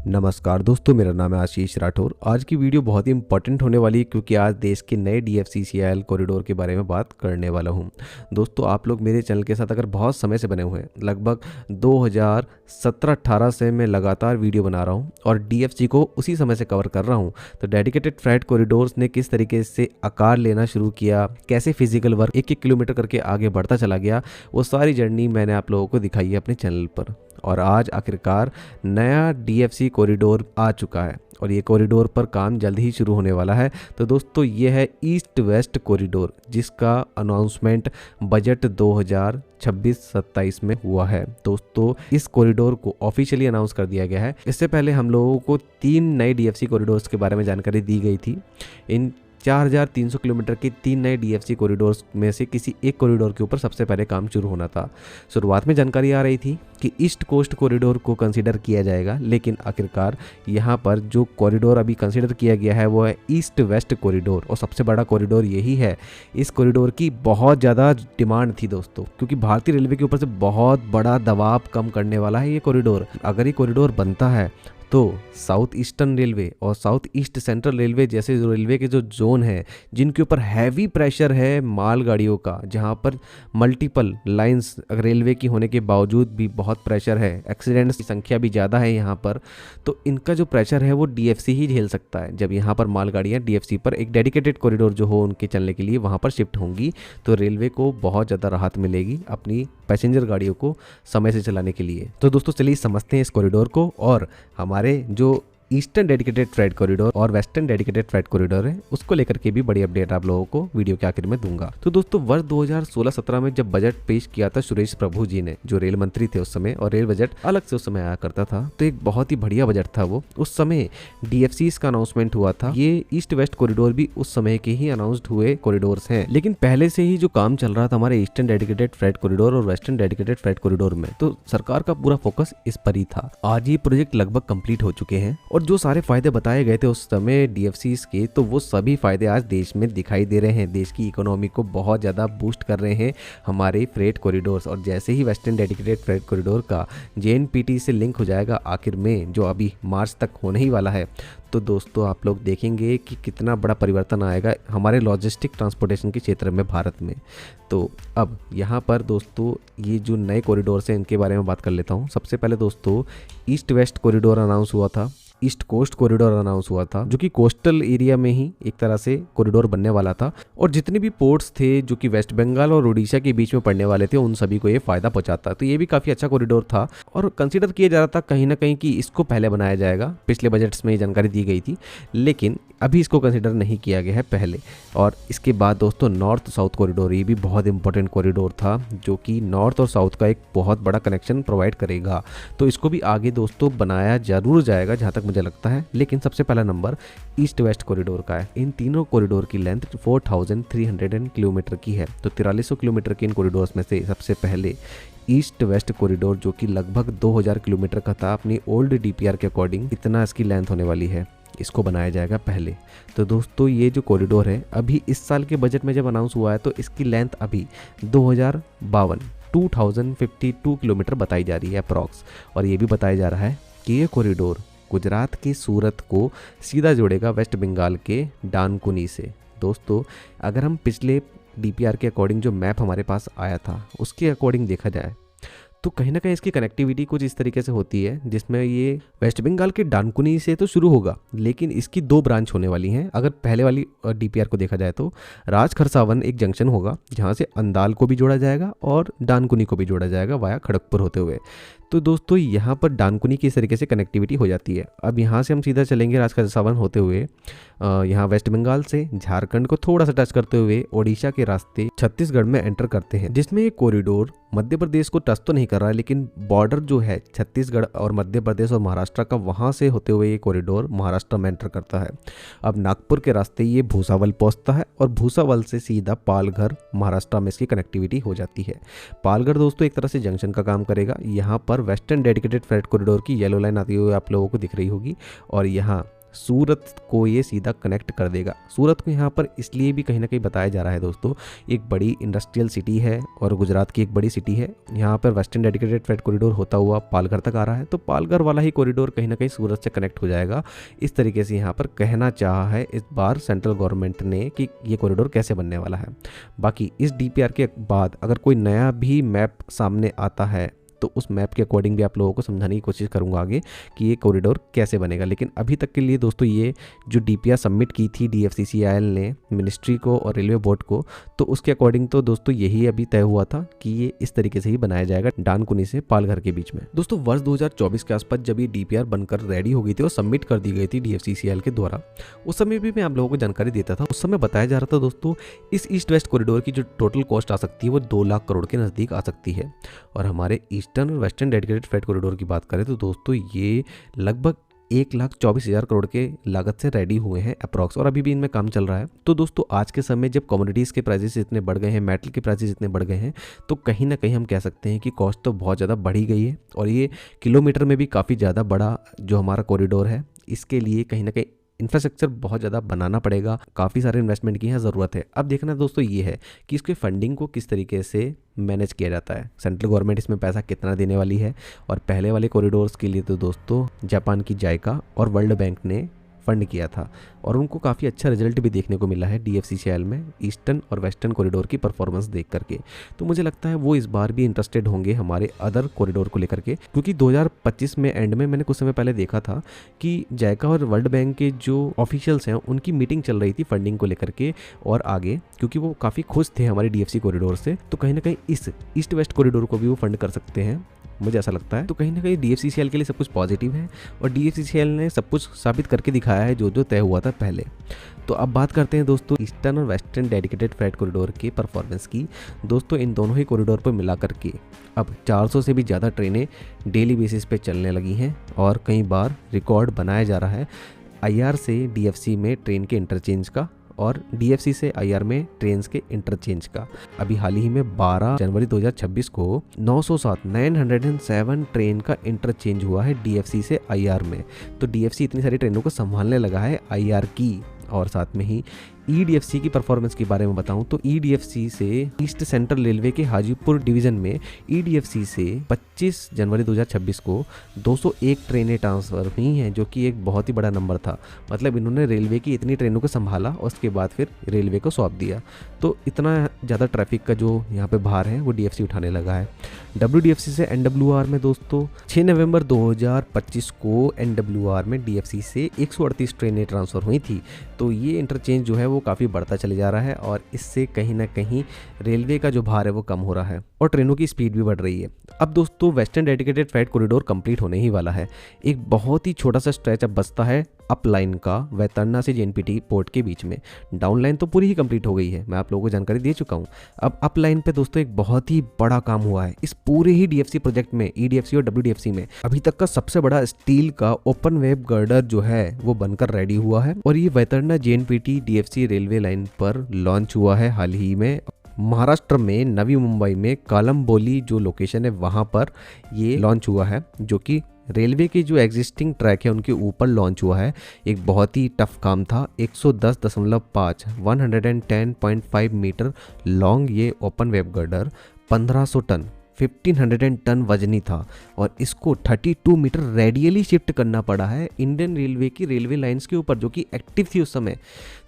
नमस्कार दोस्तों, मेरा नाम है आशीष राठौर। आज की वीडियो बहुत ही इंपॉर्टेंट होने वाली है क्योंकि आज देश के नए DFCCIL कॉरिडोर के बारे में बात करने वाला हूं। दोस्तों, आप लोग मेरे चैनल के साथ अगर बहुत समय से बने हुए हैं, लगभग 2017-18 से मैं लगातार वीडियो बना रहा हूं और DFC को उसी समय से कवर कर रहा हूं। तो डेडिकेटेड फ्रेट कॉरिडोर्स ने किस तरीके से आकार लेना शुरू किया, कैसे फिजिकल वर्क 1-1 किलोमीटर करके आगे बढ़ता चला गया, वो सारी जर्नी मैंने आप लोगों को दिखाई है अपने चैनल पर। और आज आखिरकार नया DFC कॉरिडोर आ चुका है और ये कॉरिडोर पर काम जल्द ही शुरू होने वाला है। तो दोस्तों, ये है ईस्ट वेस्ट कॉरिडोर, जिसका अनाउंसमेंट बजट 2026-27 में हुआ है। दोस्तों, इस कॉरिडोर को ऑफिशियली अनाउंस कर दिया गया है। इससे पहले हम लोगों को 3 नए DFC कॉरिडोर्स के बारे में जानकारी दी गई थी। इन 4300 किलोमीटर के 3 नए DFC कॉरिडोर्स में से किसी एक कॉरिडोर के ऊपर सबसे पहले काम शुरू होना था। शुरुआत में जानकारी आ रही थी कि ईस्ट कोस्ट कॉरिडोर को कंसीडर किया जाएगा, लेकिन आखिरकार यहाँ पर जो कॉरिडोर अभी कंसीडर किया गया है वो है ईस्ट वेस्ट कॉरिडोर, और सबसे बड़ा कॉरिडोर यही है। इस कॉरिडोर की बहुत ज़्यादा डिमांड थी दोस्तों, क्योंकि भारतीय रेलवे के ऊपर से बहुत बड़ा दबाव कम करने वाला है ये कॉरिडोर। अगर ये कॉरिडोर बनता है तो साउथ ईस्टर्न रेलवे और साउथ ईस्ट सेंट्रल रेलवे जैसे जो रेलवे के जो जोन है, जिनके ऊपर हैवी प्रेशर है मालगाड़ियों का, जहां पर मल्टीपल लाइंस रेलवे की होने के बावजूद भी बहुत प्रेशर है, एक्सीडेंट्स की संख्या भी ज़्यादा है यहाँ पर, तो इनका जो प्रेशर है वो DFC ही झेल सकता है। जब यहाँ पर मालगाड़ियाँ DFC पर एक डेडिकेटेड कॉरिडोर जो हो उनके चलने के लिए वहाँ पर शिफ्ट होंगी, तो रेलवे को बहुत ज़्यादा राहत मिलेगी अपनी पैसेंजर गाड़ियों को समय से चलाने के लिए। तो दोस्तों, चलिए समझते हैं इस कॉरिडोर को और हमारे जो ईस्टर्न डेडिकेटेड फ्रेट कॉरिडोर और वेस्टर्न डेडिकेटेड फ्रेट कॉरिडोर है उसको लेकर के भी बड़ी अपडेट आप लोगों को वीडियो के आखिर में दूंगा। तो दोस्तों, वर्ष 2016-17 में जब बजट पेश किया था सुरेश प्रभु जी ने, जो रेल मंत्री थे उस समय, और रेल बजट अलग से उस समय आया करता था, तो एक बहुत ही बढ़िया बजट था वो। उस समय DFCs का अनाउंसमेंट हुआ था। ये ईस्ट वेस्ट कॉरिडोर भी उस समय के ही अनाउंस्ड हुए कॉरिडोर्स हैं, लेकिन पहले से ही जो काम चल रहा था हमारे ईस्टर्न डेडिकेटेड फ्रेट कॉरिडोर और वेस्टर्न डेडिकेटेड फ्रेट कॉरिडोर में, तो सरकार का पूरा फोकस इस पर ही था। आज ये प्रोजेक्ट लगभग कंप्लीट हो चुके हैं और जो सारे फायदे बताए गए थे उस समय DFCs के, तो वो सभी फायदे आज देश में दिखाई दे रहे हैं। देश की इकोनॉमी को बहुत ज़्यादा बूस्ट कर रहे हैं हमारे फ्रेट कॉरिडोर्स। और जैसे ही वेस्टर्न डेडिकेटेड फ्रेट कॉरिडोर का JNPT से लिंक हो जाएगा आखिर में, जो अभी मार्च तक होने ही वाला है, तो दोस्तों आप लोग देखेंगे कि कितना बड़ा परिवर्तन आएगा हमारे लॉजिस्टिक ट्रांसपोर्टेशन के क्षेत्र में भारत में। तो अब यहाँ पर दोस्तों ये जो नए कॉरिडोर्स हैं इनके बारे में बात कर लेता हूँ। सबसे पहले दोस्तों, ईस्ट वेस्ट कॉरिडोर अनाउंस हुआ था, ईस्ट कोस्ट कॉरिडोर अनाउंस हुआ था, जो कि कोस्टल एरिया में ही एक तरह से कॉरिडोर बनने वाला था, और जितने भी पोर्ट्स थे जो कि वेस्ट बंगाल और उड़ीसा के बीच में पड़ने वाले थे उन सभी को ये फायदा पहुंचाता। तो ये भी काफी अच्छा कॉरिडोर था और कंसीडर किया जा रहा था कहीं ना कहीं कि इसको पहले बनाया जाएगा। पिछले बजट्स में ये जानकारी दी गई थी, लेकिन अभी इसको कंसीडर नहीं किया गया है पहले। और इसके बाद दोस्तों नॉर्थ साउथ कॉरिडोर, ये भी बहुत इंपॉर्टेंट कॉरिडोर था, जो कि नॉर्थ और साउथ का एक बहुत बड़ा कनेक्शन प्रोवाइड करेगा। तो इसको भी आगे दोस्तों बनाया जरूर जाएगा जहाँ तक मुझे लगता है, लेकिन सबसे पहला नंबर ईस्ट वेस्ट कॉरिडोर का है। इन तीनों कॉरिडोर की लेंथ 4300 किलोमीटर की है। तो 4300 किलोमीटर के इन कॉरिडोर्स में से सबसे पहले ईस्ट वेस्ट कॉरिडोर, जो कि लगभग 2000 किलोमीटर का था अपनी ओल्ड DPR के अकॉर्डिंग, इतना इसकी लेंथ होने वाली है, इसको बनाया जाएगा पहले। तो दोस्तों ये जो कॉरिडोर है अभी इस साल के बजट में जब अनाउंस हुआ है, तो इसकी लेंथ अभी 2052 किलोमीटर बताई जा रही है अप्रॉक्स। और ये भी बताया जा रहा है कि ये कॉरिडोर गुजरात के सूरत को सीधा जोड़ेगा वेस्ट बंगाल के डानकुनी से। दोस्तों, अगर हम पिछले DPR के अकॉर्डिंग जो मैप हमारे पास आया था उसके अकॉर्डिंग देखा जाए, तो कहीं ना कहीं इसकी कनेक्टिविटी कुछ इस तरीके से होती है, जिसमें ये वेस्ट बंगाल के डानकुनी से तो शुरू होगा, लेकिन इसकी 2 ब्रांच होने वाली हैं। अगर पहले वाली DPR को देखा जाए तो राजखरसावन एक जंक्शन होगा जहां से अंदाल को भी जोड़ा जाएगा और डानकुनी को भी जोड़ा जाएगा वाया खड़गपुर होते हुए। तो दोस्तों यहाँ पर डानकुनी की इस तरीके से कनेक्टिविटी हो जाती है। अब यहाँ से हम सीधा चलेंगे राजखरसावन होते हुए यहाँ वेस्ट बंगाल से झारखंड को थोड़ा सा टच करते हुए ओडिशा के रास्ते छत्तीसगढ़ में एंटर करते हैं, जिसमें ये कॉरिडोर मध्य प्रदेश को टच तो नहीं कर रहा है, लेकिन बॉर्डर जो है छत्तीसगढ़ और मध्य प्रदेश और महाराष्ट्र का, वहाँ से होते हुए ये कॉरिडोर महाराष्ट्र में एंटर करता है। अब नागपुर के रास्ते ये भूसावल पहुँचता है और भूसावल से सीधा पालघर महाराष्ट्र में इसकी कनेक्टिविटी हो जाती है। पालघर दोस्तों एक तरह से जंक्शन का काम करेगा। यहाँ पर वेस्टर्न डेडिकेटेड फ्रेट कॉरिडोर की येलो लाइन आती हुई आप लोगों को दिख रही होगी, और यहाँ सूरत को ये सीधा कनेक्ट कर देगा। सूरत को यहाँ पर इसलिए भी कहीं ना कहीं बताया जा रहा है दोस्तों, एक बड़ी इंडस्ट्रियल सिटी है और गुजरात की एक बड़ी सिटी है। यहाँ पर वेस्टर्न डेडिकेटेड फ्रेट कॉरिडोर होता हुआ पालघर तक आ रहा है, तो पालघर वाला ही कॉरिडोर कहीं ना कहीं सूरत से कनेक्ट हो जाएगा। इस तरीके से यहाँ पर कहना चाहा है इस बार सेंट्रल गवर्नमेंट ने कि ये कॉरिडोर कैसे बनने वाला है। बाकी इस डीपीआर के बाद अगर कोई नया भी मैप सामने आता है तो उस मैप के अकॉर्डिंग भी आप लोगों को समझाने की कोशिश करूंगा आगे कि ये कॉरिडोर कैसे बनेगा। लेकिन अभी तक के लिए दोस्तों ये जो डीपीआर सबमिट की थी DFCCIL ने मिनिस्ट्री को और रेलवे बोर्ड को, तो उसके अकॉर्डिंग तो दोस्तों यही अभी तय हुआ था कि ये इस तरीके से ही बनाया जाएगा डानकुनी से पालघर के बीच में। दोस्तों वर्ष 2024 के आसपास जब ये डीपीआर बनकर रेडी हो गई थी और सबमिट कर दी गई थी DFCCIL के द्वारा, उस समय भी मैं आप लोगों को जानकारी देता था। उस समय बताया जा रहा था दोस्तों इस ईस्ट वेस्ट कॉरिडोर की जो टोटल कॉस्ट आ सकती है वो 2 लाख करोड़ के नज़दीक आ सकती है। और हमारे ईस्टर्न और वेस्टर्न डेडिकेटेड फ्रेट कॉरिडोर की बात करें तो दोस्तों ये लगभग 1,24,000 करोड़ के लागत से रेडी हुए हैं अप्रॉक्स, और अभी भी इनमें काम चल रहा है। तो दोस्तों आज के समय जब कमोडिटीज़ के प्राइसेस इतने बढ़ गए हैं, मेटल के प्राइसेस इतने बढ़ गए हैं, तो कहीं ना कहीं हम कह सकते हैं कि कॉस्ट तो बहुत ज़्यादा बढ़ी गई है। और ये किलोमीटर में भी काफ़ी ज़्यादा बड़ा जो हमारा कॉरिडोर है, इसके लिए कहीं ना कहीं इंफ्रास्ट्रक्चर बहुत ज़्यादा बनाना पड़ेगा, काफ़ी सारे इन्वेस्टमेंट की यहाँ ज़रूरत है। अब देखना दोस्तों ये है कि इसके फंडिंग को किस तरीके से मैनेज किया जाता है, सेंट्रल गवर्नमेंट इसमें पैसा कितना देने वाली है। और पहले वाले कॉरिडोर्स के लिए तो दोस्तों जापान की जायका और वर्ल्ड बैंक ने फंड किया था और उनको काफ़ी अच्छा रिजल्ट भी देखने को मिला है DFCCIL में ईस्टर्न और वेस्टर्न कॉरिडोर की परफॉर्मेंस देख करके। तो मुझे लगता है वो इस बार भी इंटरेस्टेड होंगे हमारे अदर कॉरिडोर को लेकर के, क्योंकि 2025 में एंड में मैंने कुछ समय पहले देखा था कि जायका और वर्ल्ड बैंक के जो ऑफिशियल्स हैं उनकी मीटिंग चल रही थी फंडिंग को लेकर के और आगे, क्योंकि वो काफ़ी खुश थे हमारे DFC कॉरिडोर से। तो कहीं ना कहीं इस ईस्ट वेस्ट कॉरिडोर को भी वो फंड कर सकते हैं, मुझे ऐसा लगता है। तो कहीं ना कहीं DFCCIL के लिए सब कुछ पॉजिटिव है और DFCCIL ने सब कुछ साबित करके दिखाया है जो जो तय हुआ था पहले। तो अब बात करते हैं दोस्तों ईस्टर्न और वेस्टर्न डेडिकेटेड फ्रेट कॉरिडोर की परफॉर्मेंस की। दोस्तों इन दोनों ही कॉरिडोर पर मिला करके अब 400 से भी ज़्यादा ट्रेनें डेली बेसिस पे चलने लगी हैं और कई बार रिकॉर्ड बनाया जा रहा है IR से DFC में ट्रेन के इंटरचेंज का और DFC से IR में ट्रेन के इंटरचेंज का। अभी हाल ही में 12 जनवरी 2026 को 907 ट्रेन का इंटरचेंज हुआ है DFC से IR में। तो DFC इतनी सारी ट्रेनों को संभालने लगा है IR की। और साथ में ही EDFC की परफॉर्मेंस के बारे में बताऊं तो EDFC से ईस्ट सेंट्रल रेलवे के हाजीपुर डिवीजन में EDFC से 25 जनवरी 2026 को 201 ट्रेनें ट्रांसफ़र हुई हैं, जो कि एक बहुत ही बड़ा नंबर था। मतलब इन्होंने रेलवे की इतनी ट्रेनों को संभाला और उसके बाद फिर रेलवे को सौंप दिया। तो इतना ज़्यादा ट्रैफिक का जो यहाँ पे भार है वो DFC उठाने लगा है। WDFC से NWR में दोस्तों 6 नवंबर 2025 को NWR में DFC से 138 ट्रेनें ट्रांसफ़र हुई थी। तो ये इंटरचेंज जो है वो काफ़ी बढ़ता चले जा रहा है और इससे कहीं ना कहीं रेलवे का जो भार है वो कम हो रहा है और ट्रेनों की स्पीड भी बढ़ रही है। अब दोस्तों western dedicated freight corridor complete होने ही वाला है। एक बहुत ही छोटा सा स्ट्रेच अब बचता है अप लाइन का वैतरना से JNPT पोर्ट के बीच में। डाउन लाइन तो पूरी ही कंप्लीट हो गई है, मैं आप लोगों को जानकारी दे चुका हूँ। अब अप लाइन पे दोस्तों एक बहुत ही बड़ा काम हुआ है इस पूरे ही DFC प्रोजेक्ट में, EDFC और WDFC में। अभी तक का सबसे बड़ा स्टील का ओपन वेब गर्डर जो है वो बनकर रेडी हुआ है और ये Vaitarna JNPT DFC railway line पर लॉन्च हुआ है हाल ही में। महाराष्ट्र में नवी मुंबई में कालमबोली जो लोकेशन है वहाँ पर ये लॉन्च हुआ है, जो कि रेलवे की जो एग्जिस्टिंग ट्रैक है उनके ऊपर लॉन्च हुआ है। एक बहुत ही टफ काम था। 110.5 110.5 मीटर लॉन्ग ये open web girder 1500 ton 1500 ton वजनी था और इसको 32 मीटर रेडियली शिफ्ट करना पड़ा है इंडियन रेलवे की रेलवे लाइंस के ऊपर, जो कि एक्टिव थी उस समय।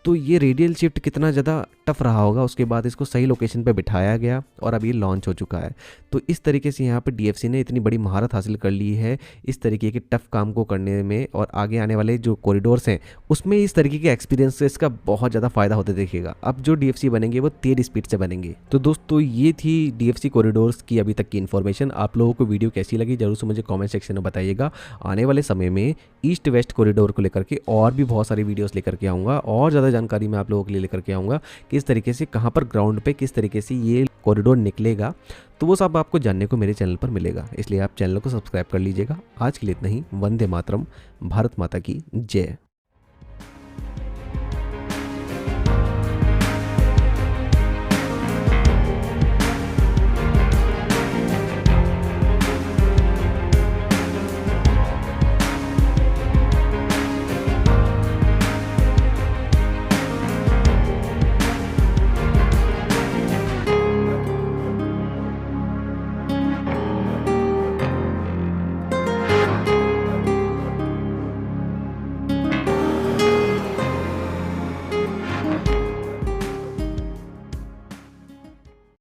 तो ये रेडियल शिफ्ट कितना ज़्यादा टफ रहा होगा। उसके बाद इसको सही लोकेशन पे बिठाया गया और अब ये लॉन्च हो चुका है। तो इस तरीके से यहाँ पे DFC ने इतनी बड़ी महारत हासिल कर ली है इस तरीके के टफ काम को करने में, और आगे आने वाले जो कॉरिडोर्स हैं उसमें इस तरीके के एक्सपीरियंसेस का बहुत ज़्यादा फायदा होता दिखेगा। अब जो DFC बनेंगे वो तेज स्पीड से बनेंगे। तो दोस्तों ये थी DFC कॉरिडोर्स की अभी तक की इन्फॉर्मेशन। आप लोगों को वीडियो कैसी लगी जरूर से मुझे कॉमेंट सेक्शन में बताइएगा। आने वाले समय में ईस्ट वेस्ट कॉरिडोर को लेकर के और भी बहुत सारी वीडियोस लेकर के आऊँगा और ज़्यादा जानकारी मैं आप लोगों के लिए लेकर के आऊँगा कि इस तरीके से कहाँ पर ग्राउंड पे किस तरीके से ये कॉरिडोर निकलेगा। तो वो सब आपको जानने को मेरे चैनल पर मिलेगा, इसलिए आप चैनल को सब्सक्राइब कर लीजिएगा। आज के लिए इतना ही। वंदे मातरम। भारत माता की जय।